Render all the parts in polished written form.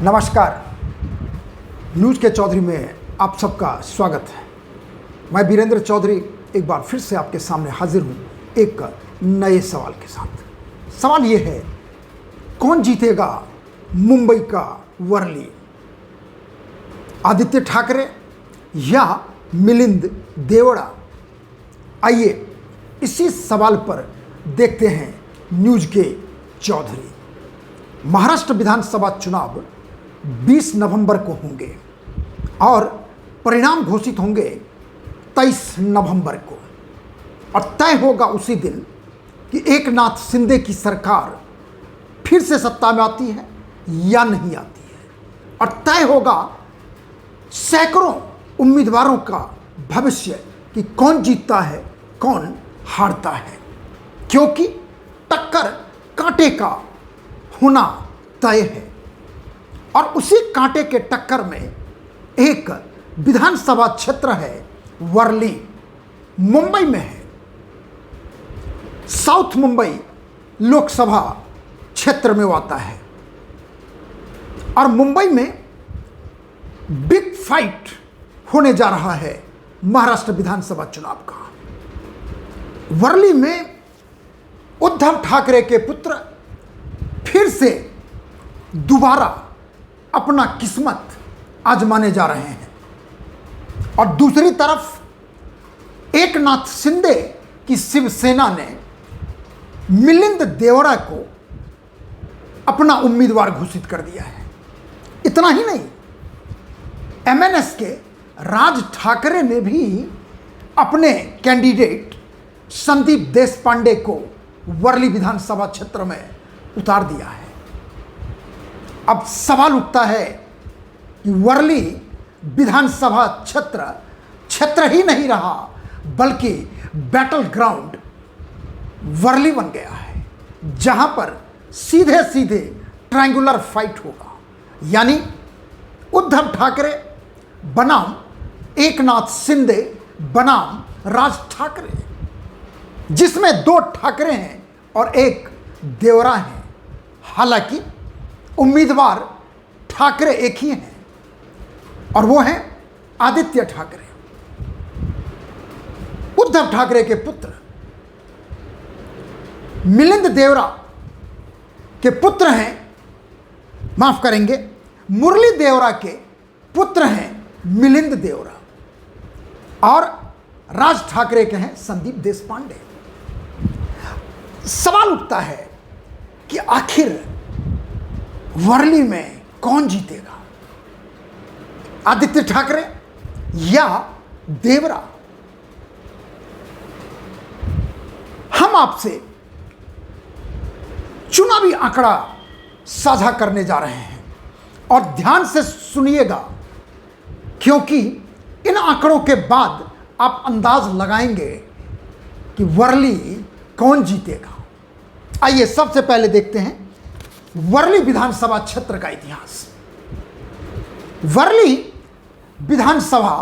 नमस्कार। न्यूज़ के चौधरी में आप सबका स्वागत है। मैं वीरेंद्र चौधरी एक बार फिर से आपके सामने हाजिर हूँ एक नए सवाल के साथ। सवाल ये है, कौन जीतेगा मुंबई का वर्ली, आदित्य ठाकरे या मिलिंद देवड़ा? आइए इसी सवाल पर देखते हैं न्यूज़ के चौधरी। महाराष्ट्र विधानसभा चुनाव 20 नवंबर को होंगे और परिणाम घोषित होंगे 23 नवंबर को, और तय होगा उसी दिन कि एकनाथ शिंदे की सरकार फिर से सत्ता में आती है या नहीं आती है, और तय होगा सैकड़ों उम्मीदवारों का भविष्य कि कौन जीतता है कौन हारता है, क्योंकि टक्कर कांटे का होना तय है। और उसी कांटे के टक्कर में एक विधानसभा क्षेत्र है वर्ली, मुंबई में है। साउथ मुंबई लोकसभा क्षेत्र में वो आता है और मुंबई में बिग फाइट होने जा रहा है महाराष्ट्र विधानसभा चुनाव का। वर्ली में उद्धव ठाकरे के पुत्र फिर से दोबारा अपना किस्मत आजमाने जा रहे हैं, और दूसरी तरफ एकनाथ शिंदे की शिवसेना ने मिलिंद देवड़ा को अपना उम्मीदवार घोषित कर दिया है। इतना ही नहीं, एमएनएस के राज ठाकरे ने भी अपने कैंडिडेट संदीप देशपांडे को वर्ली विधानसभा क्षेत्र में उतार दिया है। अब सवाल उठता है कि वर्ली विधानसभा क्षेत्र ही नहीं रहा, बल्कि बैटल ग्राउंड वर्ली बन गया है, जहां पर सीधे सीधे ट्रायंगुलर फाइट होगा, यानी उद्धव ठाकरे बनाम एकनाथ शिंदे बनाम राज ठाकरे, जिसमें 2 ठाकरे हैं और एक देवरा है। हालांकि उम्मीदवार ठाकरे एक ही हैं और वो हैं आदित्य ठाकरे, उद्धव ठाकरे के पुत्र। मिलिंद देवड़ा के पुत्र हैं, माफ करेंगे, मुरली देवड़ा के पुत्र हैं मिलिंद देवड़ा, और राज ठाकरे के हैं संदीप देशपांडे। सवाल उठता है कि आखिर वर्ली में कौन जीतेगा, आदित्य ठाकरे या देवरा? हम आपसे चुनावी आंकड़ा साझा करने जा रहे हैं, और ध्यान से सुनिएगा, क्योंकि इन आंकड़ों के बाद आप अंदाज लगाएंगे कि वर्ली कौन जीतेगा। आइए सबसे पहले देखते हैं वर्ली विधानसभा क्षेत्र का इतिहास। वर्ली विधानसभा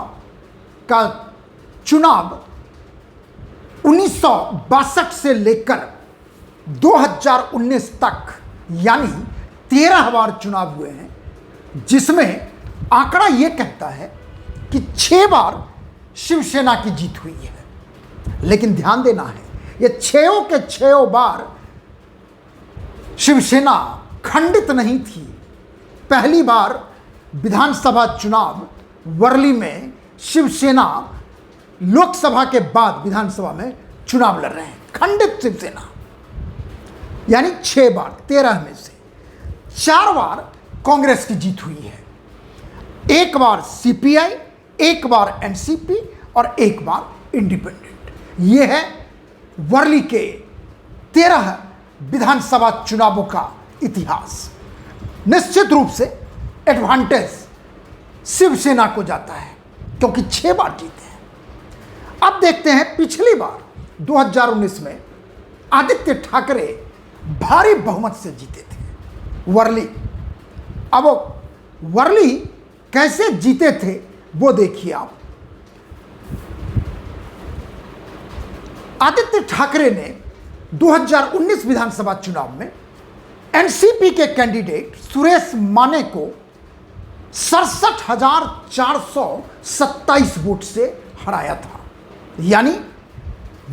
का चुनाव 1962 से लेकर 2019 तक यानी 13 बार चुनाव हुए हैं, जिसमें आंकड़ा यह कहता है कि 6 बार शिवसेना की जीत हुई है। लेकिन ध्यान देना है, ये 6 के 6 बार शिवसेना खंडित नहीं थी। पहली बार विधानसभा चुनाव वर्ली में शिवसेना लोकसभा के बाद विधानसभा में चुनाव लड़ रहे हैं, खंडित शिवसेना, यानी 6 बार 13 में से 4 बार कांग्रेस की जीत हुई है, 1 बार सीपीआई, 1 बार एनसीपी और 1 बार इंडिपेंडेंट। यह है वर्ली के 13 विधानसभा चुनावों का इतिहास। निश्चित रूप से एडवांटेज शिवसेना को जाता है, क्योंकि 6 बार जीते हैं। अब देखते हैं पिछली बार 2019 में आदित्य ठाकरे भारी बहुमत से जीते थे वर्ली। अब वर्ली कैसे जीते थे वो देखिए आप। आदित्य ठाकरे ने 2019 विधानसभा चुनाव में एनसीपी के कैंडिडेट सुरेश माने को 67,427 वोट से हराया था। यानी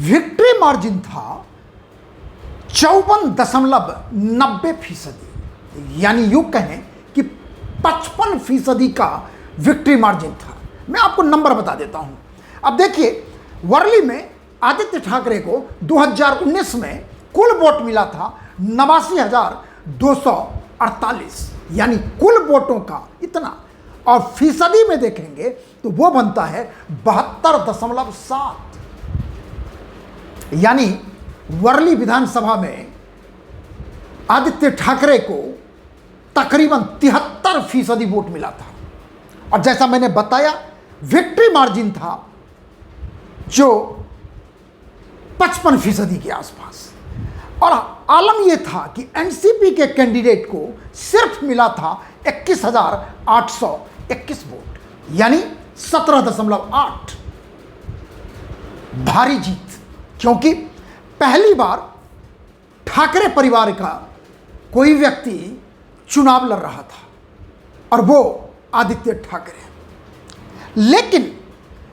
विक्ट्री मार्जिन था 54.90%। यानी यूं कहें कि 55% का विक्ट्री मार्जिन था। मैं आपको नंबर बता देता हूं। अब देखिए, वर्ली में आदित्य ठाकरे को 2019 में कुल वोट मिला था 89,248, यानी कुल वोटों का इतना। और फीसदी में देखेंगे तो वो बनता है 72.7। यानी वर्ली विधानसभा में आदित्य ठाकरे को तकरीबन 73% वोट मिला था। और जैसा मैंने बताया, विक्ट्री मार्जिन था जो 55% के आसपास। और आलम यह था कि एनसीपी के कैंडिडेट को सिर्फ मिला था 21,821 वोट, यानी 17.8। भारी जीत, क्योंकि पहली बार ठाकरे परिवार का कोई व्यक्ति चुनाव लड़ रहा था और वो आदित्य ठाकरे। लेकिन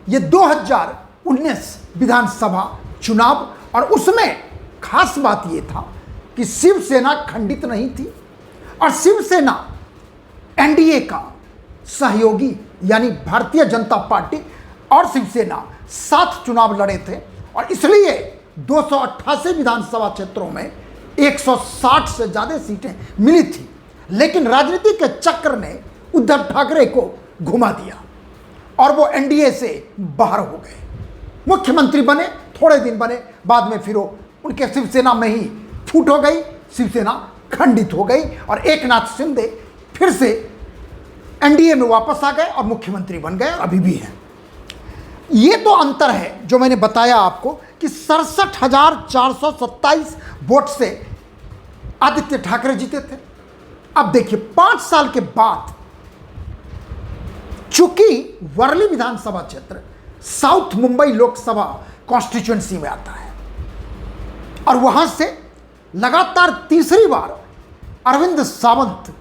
ये 2019 विधानसभा चुनाव, और उसमें खास बात यह था कि शिवसेना खंडित नहीं थी और शिवसेना एनडीए का सहयोगी, यानी भारतीय जनता पार्टी और शिवसेना साथ चुनाव लड़े थे। और इसलिए 288 विधानसभा क्षेत्रों में 160 से ज़्यादा सीटें मिली थी। लेकिन राजनीति के चक्र ने उद्धव ठाकरे को घुमा दिया और वो एनडीए से बाहर हो गए। मुख्यमंत्री बने, थोड़े दिन बने, बाद में फिर उनके शिवसेना में ही फूट हो गई, शिवसेना खंडित हो गई और एकनाथ शिंदे फिर से एनडीए में वापस आ गए और मुख्यमंत्री बन गए और अभी भी हैं। ये तो अंतर है जो मैंने बताया आपको कि 67,427 वोट से आदित्य ठाकरे जीते थे। अब देखिए, 5 साल के बाद, चूंकि वर्ली विधानसभा क्षेत्र साउथ मुंबई लोकसभा कॉन्स्टिट्यूएंसी में आता है और वहां से लगातार तीसरी बार अरविंद सावंत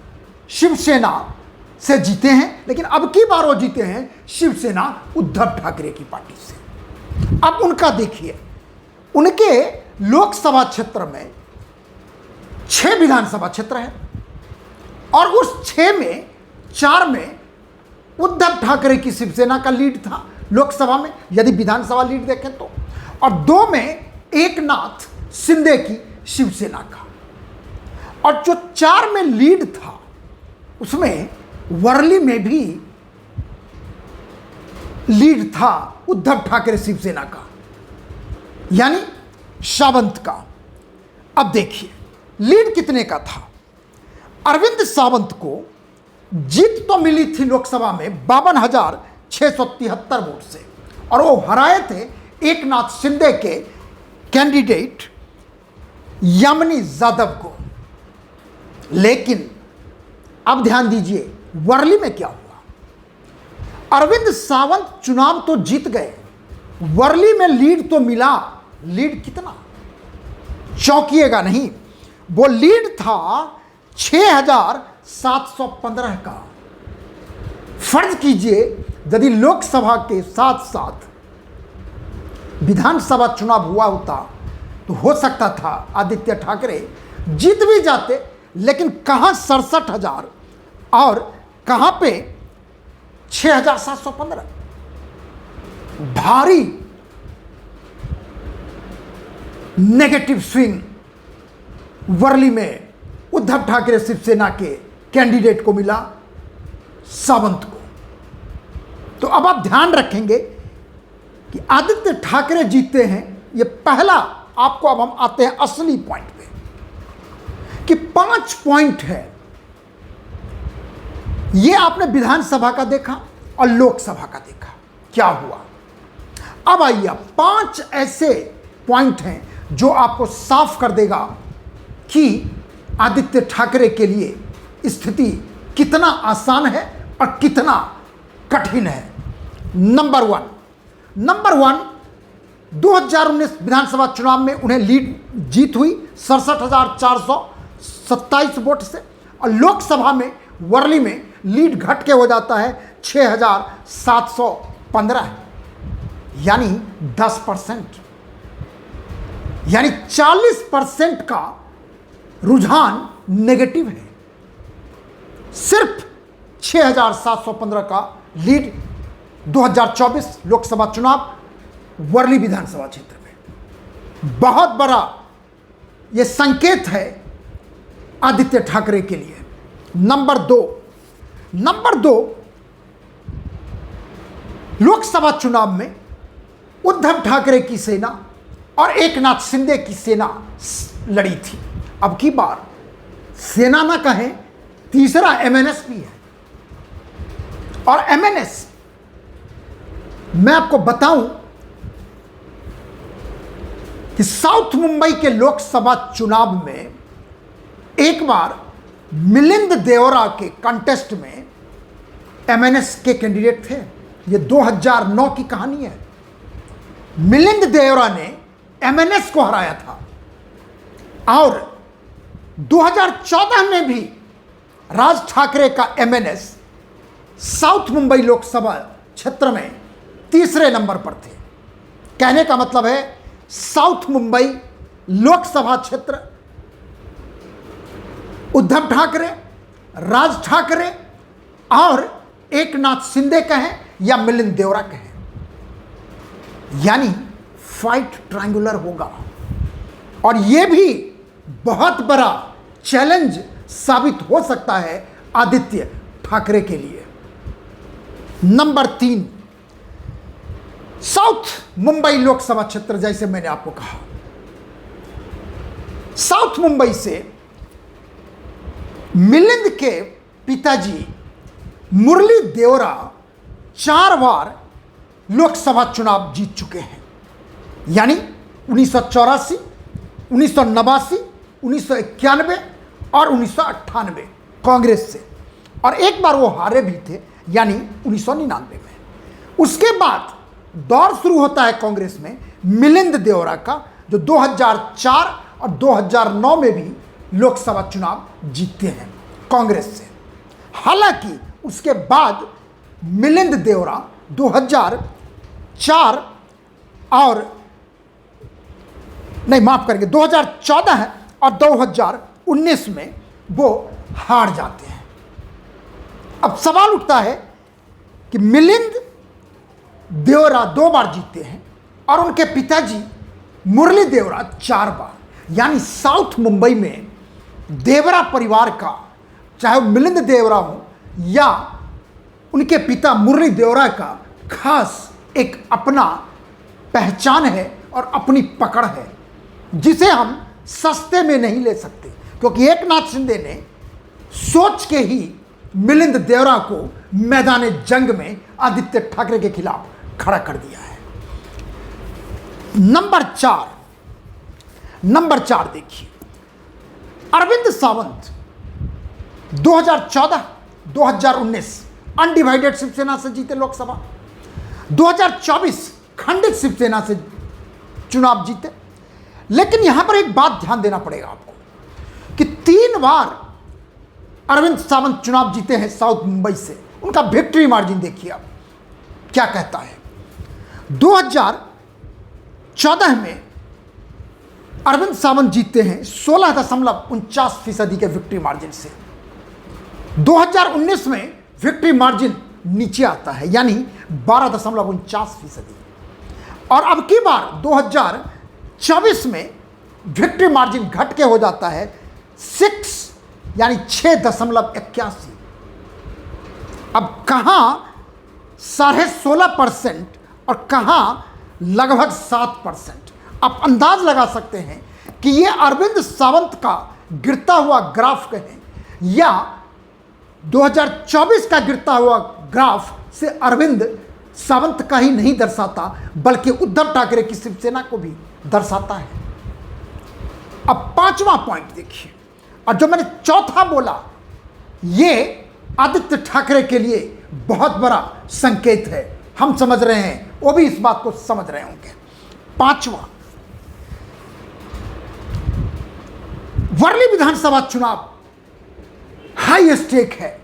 शिवसेना से जीते हैं। लेकिन अब की बार वो जीते हैं शिवसेना उद्धव ठाकरे की पार्टी से। अब उनका देखिए, उनके लोकसभा क्षेत्र में 6 विधानसभा क्षेत्र है और उस 6 में 4 में उद्धव ठाकरे की शिवसेना का लीड था लोकसभा में, यदि विधानसभा लीड देखें तो, और 2 में एकनाथ शिंदे की शिवसेना का। और जो 4 में लीड था उसमें वर्ली में भी लीड था उद्धव ठाकरे शिवसेना का, यानी सावंत का। अब देखिए, लीड कितने का था। अरविंद सावंत को जीत तो मिली थी लोकसभा में 52,673 वोट से और वो हराए थे एकनाथ शिंदे के कैंडिडेट यामिनी यादव को। लेकिन अब ध्यान दीजिए, वर्ली में क्या हुआ। अरविंद सावंत चुनाव तो जीत गए, वर्ली में लीड तो मिला। लीड कितना, चौंकिएगा नहीं, वो लीड था 6,715 का। फर्ज कीजिए यदि लोकसभा के साथ साथ विधानसभा चुनाव हुआ होता तो हो सकता था आदित्य ठाकरे जीत भी जाते, लेकिन कहां 67,000 और कहां पे 6,715। भारी नेगेटिव स्विंग वर्ली में उद्धव ठाकरे शिवसेना के कैंडिडेट को मिला, सावंत को। तो अब आप ध्यान रखेंगे कि आदित्य ठाकरे जीतते हैं, ये पहला। आपको अब हम आते हैं असली पॉइंट पे कि 5 पॉइंट है। ये आपने विधानसभा का देखा और लोकसभा का देखा, क्या हुआ। अब आइए, 5 ऐसे पॉइंट हैं जो आपको साफ कर देगा कि आदित्य ठाकरे के लिए स्थिति कितना आसान है और कितना कठिन है। नंबर वन, 2019 विधानसभा चुनाव में उन्हें जीत हुई 67,427 वोट से और लोकसभा में वर्ली में लीड घट के हो जाता है 6,715, यानी 10%, यानी 40% का रुझान नेगेटिव है। सिर्फ 6,715 का लीड 2024 लोकसभा चुनाव वर्ली विधानसभा क्षेत्र में। बहुत बड़ा यह संकेत है आदित्य ठाकरे के लिए। नंबर दो, लोकसभा चुनाव में उद्धव ठाकरे की सेना और एकनाथ शिंदे की सेना लड़ी थी। अब की बार सेना ना कहें, तीसरा एमएनएस भी है। और एमएनएस मैं आपको बताऊं कि साउथ मुंबई के लोकसभा चुनाव में एक बार मिलिंद देवरा के कंटेस्ट में एमएनएस के कैंडिडेट थे। ये 2009 की कहानी है। मिलिंद देवरा ने एमएनएस को हराया था और 2014 में भी राज ठाकरे का एमएनएस साउथ मुंबई लोकसभा क्षेत्र में तीसरे नंबर पर थे। कहने का मतलब है साउथ मुंबई लोकसभा क्षेत्र उद्धव ठाकरे, राज ठाकरे और एकनाथ शिंदे कहें या मिलिंद देवरा कहें, यानी फाइट ट्रायंगुलर होगा। और यह भी बहुत बड़ा चैलेंज साबित हो सकता है आदित्य ठाकरे के लिए। नंबर 3, साउथ मुंबई लोकसभा क्षेत्र, जैसे मैंने आपको कहा, साउथ मुंबई से मिलिंद के पिताजी मुरली देवरा 4 बार लोकसभा चुनाव जीत चुके हैं, यानी 1984, 1989, 1991 और 1998 कांग्रेस से, और एक बार वो हारे भी थे, यानी 1999 में। उसके बाद दौर शुरू होता है कांग्रेस में मिलिंद देवरा का, जो 2004 और 2009 में भी लोकसभा चुनाव जीतते हैं कांग्रेस से। हालांकि उसके बाद मिलिंद देवरा 2004 और 2014 और 2019 में वो हार जाते हैं। अब सवाल उठता है कि मिलिंद देवरा 2 बार जीतते हैं और उनके पिताजी मुरली देवरा 4 बार, यानी साउथ मुंबई में देवरा परिवार का, चाहे वो मिलिंद देवरा हो या उनके पिता मुरली देवरा का, खास एक अपना पहचान है और अपनी पकड़ है, जिसे हम सस्ते में नहीं ले सकते। क्योंकि एकनाथ शिंदे ने सोच के ही मिलिंद देवरा को मैदान जंग में आदित्य ठाकरे के खिलाफ खड़ा कर दिया है। नंबर 4 देखिए, अरविंद सावंत 2014-2019 अनडिवाइडेड शिवसेना से जीते लोकसभा, 2024 खंडित शिवसेना से चुनाव जीते। लेकिन यहां पर एक बात ध्यान देना पड़ेगा आपको कि 3 बार अरविंद सावंत चुनाव जीते हैं साउथ मुंबई से। उनका विक्ट्री मार्जिन देखिए आप क्या कहता है। 2014 में अरविंद सावंत जीतते हैं 16.49% के विक्ट्री मार्जिन से। 2019 में विक्ट्री मार्जिन नीचे आता है, यानी 12.49%। और अब की बार 2024 में विक्ट्री मार्जिन घट के हो जाता है 6.81। अब कहाँ 16.5% और कहाँ लगभग 7%। आप अंदाज लगा सकते हैं कि ये अरविंद सावंत का गिरता हुआ ग्राफ कहें या 2024 का गिरता हुआ ग्राफ से अरविंद सावंत का ही नहीं दर्शाता, बल्कि उद्धव ठाकरे की शिवसेना को भी दर्शाता है। अब 5वां पॉइंट देखिए, और जो मैंने चौथा बोला, ये आदित्य ठाकरे के लिए बहुत बड़ा संकेत है। हम समझ रहे हैं, वो भी इस बात को समझ रहे होंगे। 5वां, वर्ली विधानसभा चुनाव हाई स्टेक है।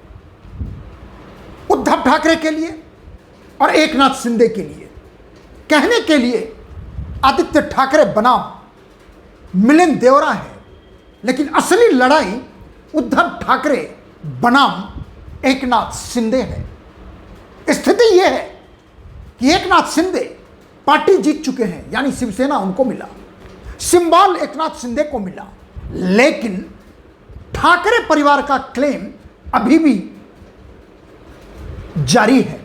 उद्धव ठाकरे के लिए और एकनाथ शिंदे के लिए। कहने के लिए आदित्य ठाकरे बनाम मिलिंद देवरा है, लेकिन असली लड़ाई उद्धव ठाकरे बनाम एकनाथ शिंदे है। स्थिति यह है कि एकनाथ शिंदे पार्टी जीत चुके हैं, यानी शिवसेना उनको मिला, सिंबल एकनाथ शिंदे को मिला, लेकिन ठाकरे परिवार का क्लेम अभी भी जारी है।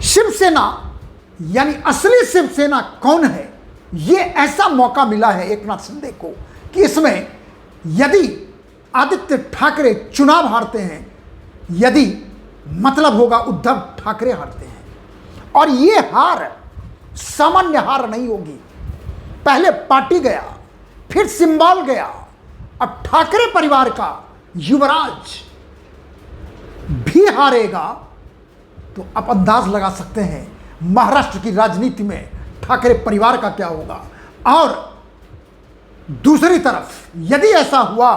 शिवसेना यानी असली शिवसेना कौन है, यह ऐसा मौका मिला है एकनाथ शिंदे को कि इसमें यदि आदित्य ठाकरे चुनाव हारते हैं, यदि मतलब होगा उद्धव ठाकरे हारते हैं, और यह हार सामान्य हार नहीं होगी। पहले पार्टी गया, फिर सिंबल गया, अब ठाकरे परिवार का युवराज भी हारेगा, तो आप अंदाज लगा सकते हैं महाराष्ट्र की राजनीति में ठाकरे परिवार का क्या होगा। और दूसरी तरफ यदि ऐसा हुआ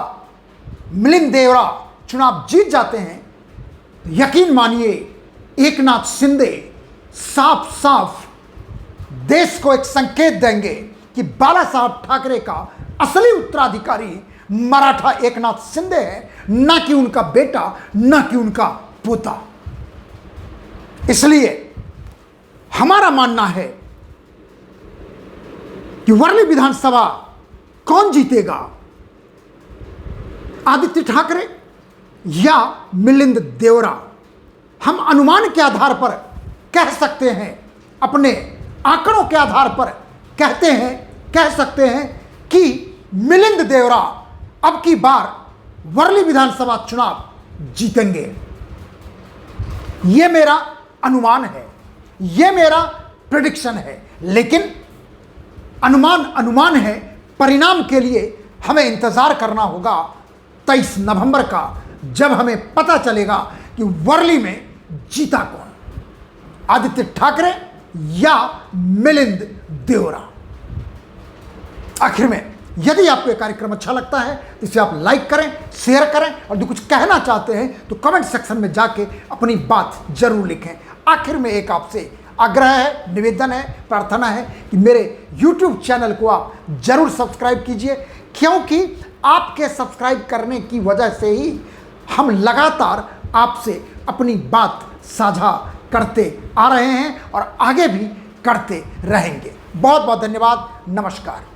मिलिंद देवरा चुनाव जीत जाते हैं, तो यकीन मानिए एकनाथ शिंदे साफ साफ देश को एक संकेत देंगे कि बाला साहब ठाकरे का असली उत्तराधिकारी मराठा एकनाथ शिंदे है, ना कि उनका बेटा, ना कि उनका पोता। इसलिए हमारा मानना है कि वर्ली विधानसभा कौन जीतेगा, आदित्य ठाकरे या मिलिंद देवरा। हम अनुमान के आधार पर कह सकते हैं, अपने आंकड़ों के आधार पर कह सकते हैं कि मिलिंद देवरा अब की बार वर्ली विधानसभा चुनाव जीतेंगे। यह मेरा अनुमान है, यह मेरा प्रेडिक्शन है, लेकिन अनुमान है, परिणाम के लिए हमें इंतजार करना होगा 23 नवंबर का, जब हमें पता चलेगा कि वर्ली में जीता कौन, आदित्य ठाकरे या मिलिंद देवरा। आखिर में यदि आपको ये कार्यक्रम अच्छा लगता है तो इसे आप लाइक करें, शेयर करें, और जो कुछ कहना चाहते हैं तो कमेंट सेक्शन में जाके अपनी बात जरूर लिखें। आखिर में एक आपसे आग्रह है, निवेदन है, प्रार्थना है कि मेरे YouTube चैनल को आप जरूर सब्सक्राइब कीजिए, क्योंकि आपके सब्सक्राइब करने की वजह से ही हम लगातार आपसे अपनी बात साझा करते आ रहे हैं और आगे भी करते रहेंगे। बहुत बहुत धन्यवाद। नमस्कार।